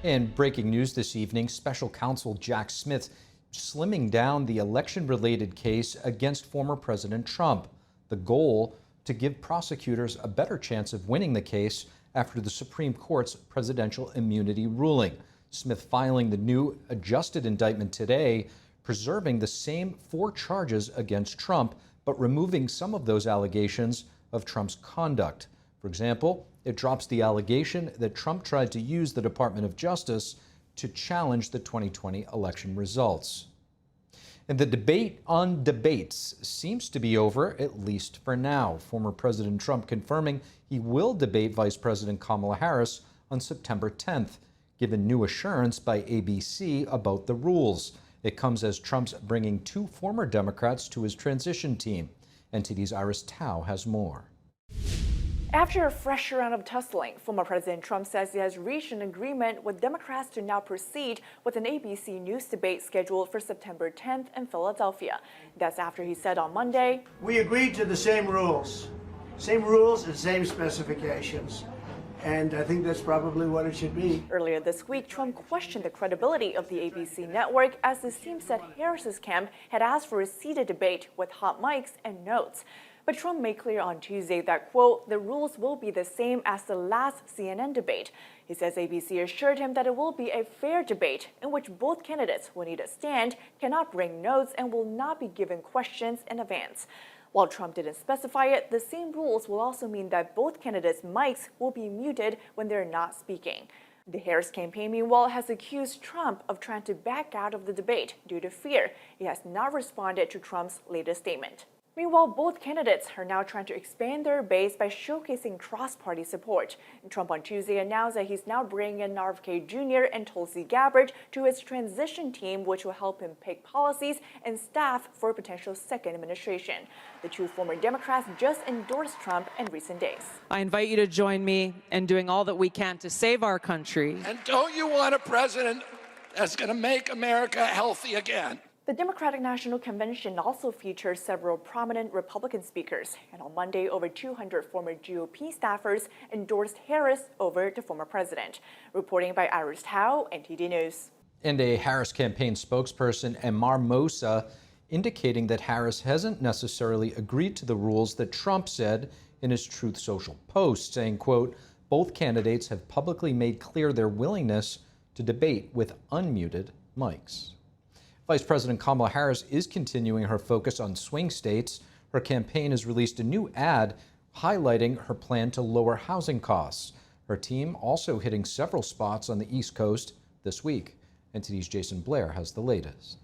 And breaking news this evening, special counsel Jack Smith slimming down the election-related case against former President Trump. The goal, to give prosecutors a better chance of winning the case after the Supreme Court's presidential immunity ruling. Smith filing the new adjusted indictment today, preserving the same 4 charges against Trump, but removing some of those allegations of Trump's conduct. For example, it drops the allegation that Trump tried to use the Department of Justice to challenge the 2020 election results. And the debate on debates seems to be over, at least for now. Former President Trump confirming he will debate Vice President Kamala Harris on September 10th, given new assurance by ABC about the rules. It comes as Trump's bringing 2 former Democrats to his transition team. NTD's Iris Tao has more. After a fresh round of tussling, former President Trump says he has reached an agreement with Democrats to now proceed with an ABC News debate scheduled for September 10th in Philadelphia. That's after he said on Monday, "We agreed to the same rules and same specifications. And I think that's probably what it should be." Earlier this week, Trump questioned the credibility of the ABC network as the team said Harris's camp had asked for a seated debate with hot mics and notes. But Trump made clear on Tuesday that, quote, the rules will be the same as the last CNN debate. He says ABC assured him that it will be a fair debate in which both candidates will need a stand, cannot bring notes, and will not be given questions in advance. While Trump didn't specify it, the same rules will also mean that both candidates' mics will be muted when they're not speaking. The Harris campaign, meanwhile, has accused Trump of trying to back out of the debate due to fear. He has not responded to Trump's latest statement. Meanwhile, both candidates are now trying to expand their base by showcasing cross-party support. Trump on Tuesday announced that he's now bringing in RFK Jr. and Tulsi Gabbard to his transition team, which will help him pick policies and staff for a potential second administration. The 2 former Democrats just endorsed Trump in recent days. I invite you to join me in doing all that we can to save our country. And don't you want a president that's going to make America healthy again? The Democratic National Convention also features several prominent Republican speakers, and on Monday, over 200 former GOP staffers endorsed Harris over the former president. Reporting by Iris Tao, NTD News. And a Harris campaign spokesperson, Amar Moussa, indicating that Harris hasn't necessarily agreed to the rules that Trump said in his Truth Social post, saying, quote, both candidates have publicly made clear their willingness to debate with unmuted mics. Vice President Kamala Harris is continuing her focus on swing states. Her campaign has released a new ad highlighting her plan to lower housing costs. Her team also hitting several spots on the East Coast this week. NTD's Jason Blair has the latest.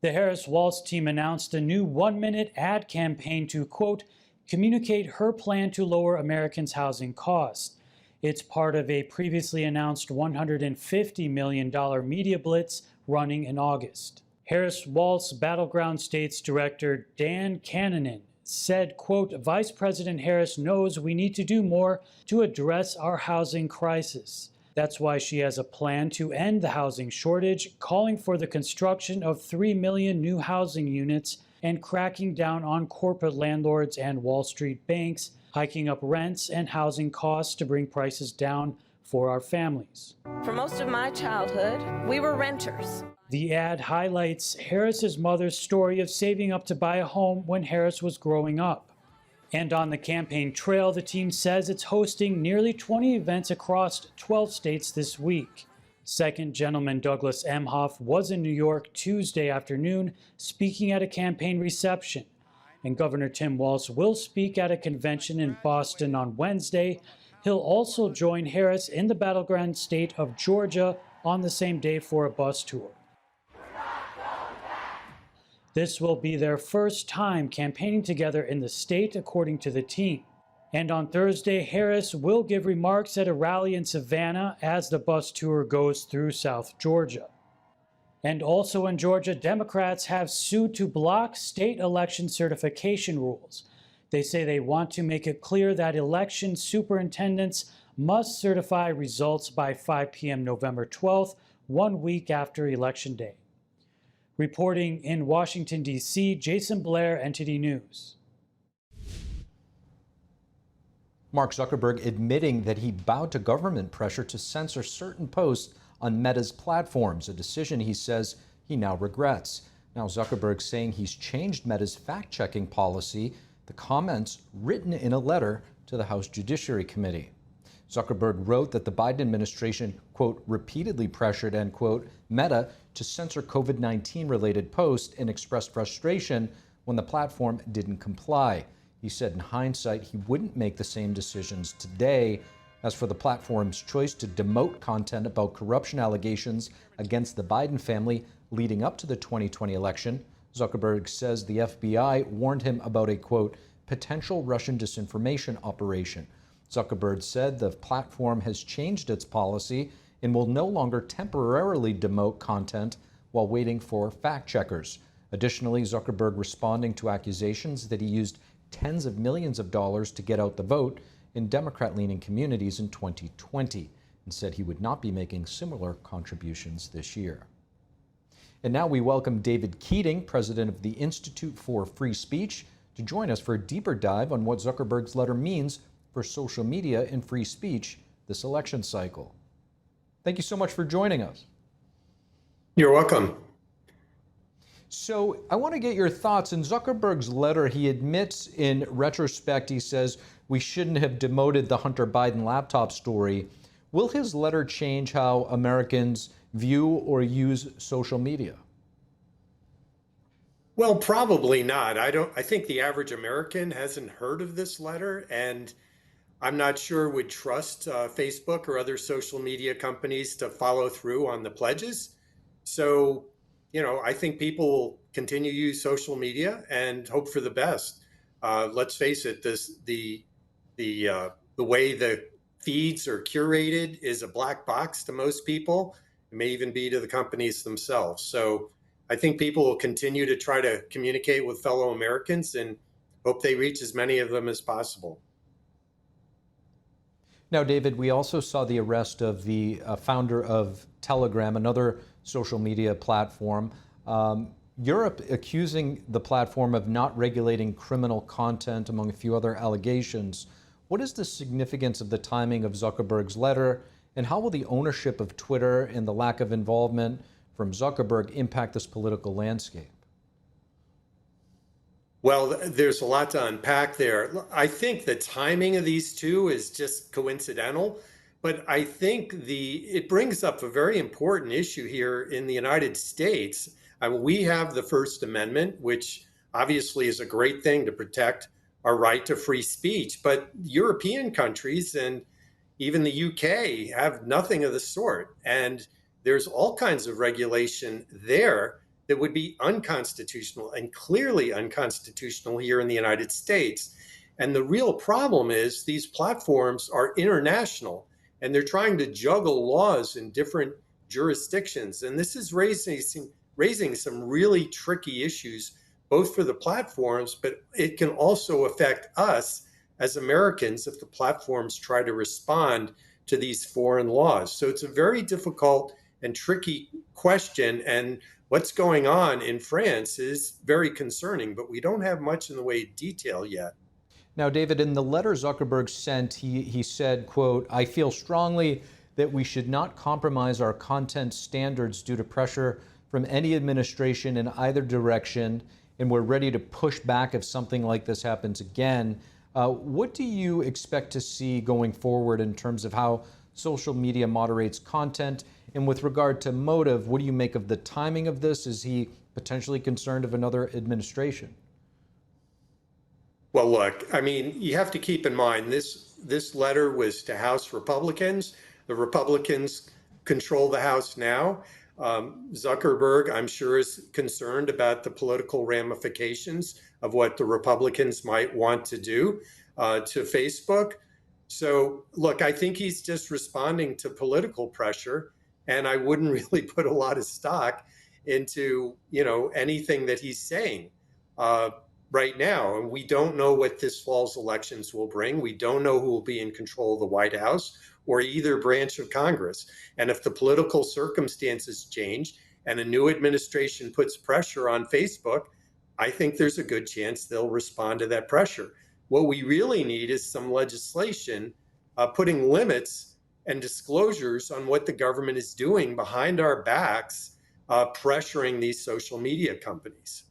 The Harris-Walz team announced a new 1-minute ad campaign to, quote, communicate her plan to lower Americans' housing costs. It's part of a previously announced $150 million media blitz running in August. Harris-Walz Battleground States Director Dan Cannonen said, quote, Vice President Harris knows we need to do more to address our housing crisis. That's why she has a plan to end the housing shortage, calling for the construction of 3 million new housing units and cracking down on corporate landlords and Wall Street banks, hiking up rents and housing costs to bring prices down for our families. For most of my childhood, we were renters. The ad highlights Harris's mother's story of saving up to buy a home when Harris was growing up. And on the campaign trail, the team says it's hosting nearly 20 events across 12 states this week. Second Gentleman Douglas Emhoff was in New York Tuesday afternoon speaking at a campaign reception. And Governor Tim Walz will speak at a convention in Boston on Wednesday. He'll also join Harris in the battleground state of Georgia on the same day for a bus tour. This will be their first time campaigning together in the state, according to the team. And on Thursday, Harris will give remarks at a rally in Savannah as the bus tour goes through South Georgia. And also in Georgia, Democrats have sued to block state election certification rules. They say they want to make it clear that election superintendents must certify results by 5 p.m. November 12th, 1 week after Election Day. Reporting in Washington, D.C., Jason Blair, NTD News. Mark Zuckerberg admitting that he bowed to government pressure to censor certain posts on Meta's platforms, a decision he says he now regrets. Now, Zuckerberg's saying he's changed Meta's fact-checking policy, the comments written in a letter to the House Judiciary Committee. Zuckerberg wrote that the Biden administration, quote, repeatedly pressured, end quote, Meta to censor COVID-19 related posts and expressed frustration when the platform didn't comply. He said in hindsight he wouldn't make the same decisions today. As for the platform's choice to demote content about corruption allegations against the Biden family leading up to the 2020 election, Zuckerberg says the FBI warned him about a, quote, potential Russian disinformation operation. Zuckerberg said the platform has changed its policy and will no longer temporarily demote content while waiting for fact-checkers. Additionally, Zuckerberg responding to accusations that he used tens of millions of dollars to get out the vote in Democrat-leaning communities in 2020 and said he would not be making similar contributions this year. And now we welcome David Keating, president of the Institute for Free Speech, to join us for a deeper dive on what Zuckerberg's letter means for social media and free speech this election cycle. Thank you so much for joining us. You're welcome. So I want to get your thoughts. In Zuckerberg's letter, he admits in retrospect, he says, we shouldn't have demoted the Hunter Biden laptop story. Will his letter change how Americans view or use social media? Well, probably not. I think the average American hasn't heard of this letter, and I'm not sure would trust Facebook or other social media companies to follow through on the pledges. So, I think people will continue to use social media and hope for the best. Let's face it, the way the feeds are curated is a black box to most people. It may even be to the companies themselves. So I think people will continue to try to communicate with fellow Americans and hope they reach as many of them as possible. Now, David, we also saw the arrest of the founder of Telegram, another social media platform. Europe accusing the platform of not regulating criminal content, among a few other allegations. What is the significance of the timing of Zuckerberg's letter, and how will the ownership of Twitter and the lack of involvement from Zuckerberg impact this political landscape? Well, there's a lot to unpack there. I think the timing of these two is just coincidental, but I think it brings up a very important issue here in the United States. We have the First Amendment, which obviously is a great thing to protect our right to free speech, but European countries and even the UK have nothing of the sort. And there's all kinds of regulation there that would be unconstitutional and clearly unconstitutional here in the United States. And the real problem is these platforms are international and they're trying to juggle laws in different jurisdictions. And this is raising some really tricky issues, both for the platforms, but it can also affect us as Americans if the platforms try to respond to these foreign laws. So it's a very difficult and tricky question. And what's going on in France is very concerning, but we don't have much in the way of detail yet. Now, David, in the letter Zuckerberg sent, he said, quote, I feel strongly that we should not compromise our content standards due to pressure from any administration in either direction, and we're ready to push back if something like this happens again. What do you expect to see going forward in terms of how social media moderates content? And with regard to motive, what do you make of the timing of this? Is he potentially concerned of another administration? Well, look, I mean, you have to keep in mind this letter was to House Republicans. The Republicans control the House now. Zuckerberg, I'm sure, is concerned about the political ramifications of what the Republicans might want to do to Facebook. So, look, I think he's just responding to political pressure, and I wouldn't really put a lot of stock into, anything that he's saying right now. And we don't know what this fall's elections will bring. We don't know who will be in control of the White House or either branch of Congress. And if the political circumstances change and a new administration puts pressure on Facebook, I think there's a good chance they'll respond to that pressure. What we really need is some legislation putting limits and disclosures on what the government is doing behind our backs, pressuring these social media companies.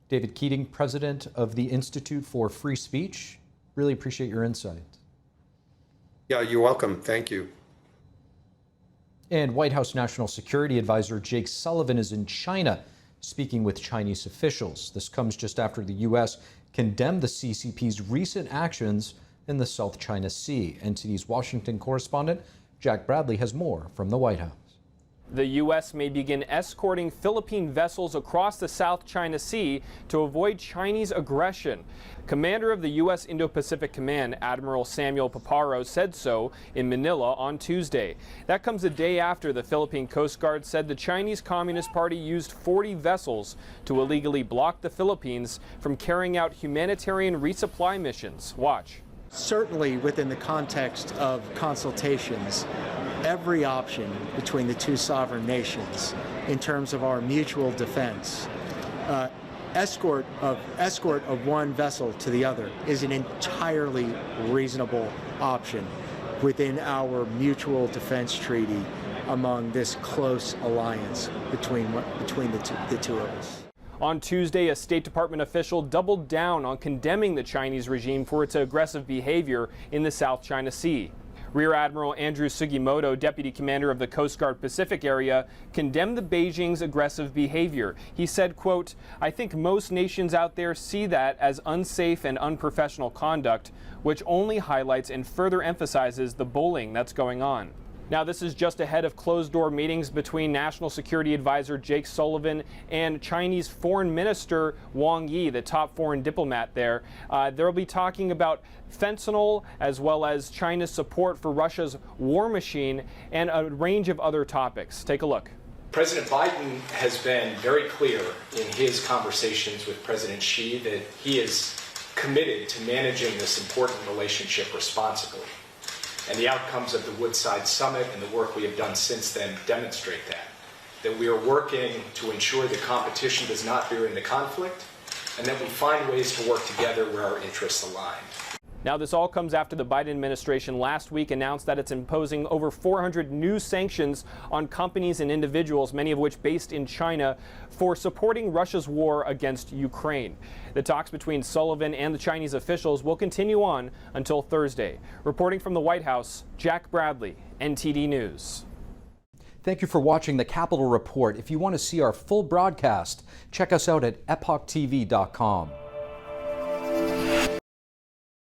David Keating, president of the Institute for Free Speech. Really appreciate your insight. Yeah, you're welcome. Thank you. And White House National Security Advisor Jake Sullivan is in China, speaking with Chinese officials. This comes just after the U.S. condemned the CCP's recent actions in the South China Sea. NTD's Washington correspondent Jack Bradley has more from the White House. The U.S. may begin escorting Philippine vessels across the South China Sea to avoid Chinese aggression. Commander of the U.S. Indo-Pacific Command, Admiral Samuel Paparo, said so in Manila on Tuesday. That comes a day after the Philippine Coast Guard said the Chinese Communist Party used 40 vessels to illegally block the Philippines from carrying out humanitarian resupply missions. Watch. Certainly within the context of consultations, every option between the two sovereign nations in terms of our mutual defense, escort of one vessel to the other is an entirely reasonable option within our mutual defense treaty among this close alliance between the two of us. On Tuesday, a State Department official doubled down on condemning the Chinese regime for its aggressive behavior in the South China Sea. Rear Admiral Andrew Sugimoto, Deputy Commander of the Coast Guard Pacific area, condemned the Beijing's aggressive behavior. He said, quote, "I think most nations out there see that as unsafe and unprofessional conduct, which only highlights and further emphasizes the bullying that's going on." Now, this is just ahead of closed-door meetings between National Security Advisor Jake Sullivan and Chinese Foreign Minister Wang Yi, the top foreign diplomat there. They'll be talking about fentanyl as well as China's support for Russia's war machine and a range of other topics. Take a look. President Biden has been very clear in his conversations with President Xi that he is committed to managing this important relationship responsibly. And the outcomes of the Woodside Summit and the work we have done since then demonstrate that we are working to ensure that competition does not veer into conflict, and that we find ways to work together where our interests align. Now, this all comes after the Biden administration last week announced that it's imposing over 400 new sanctions on companies and individuals, many of which based in China, for supporting Russia's war against Ukraine. The talks between Sullivan and the Chinese officials will continue on until Thursday. Reporting from the White House, Jack Bradley, NTD News. Thank you for watching the Capitol Report. If you want to see our full broadcast, check us out at epochtv.com.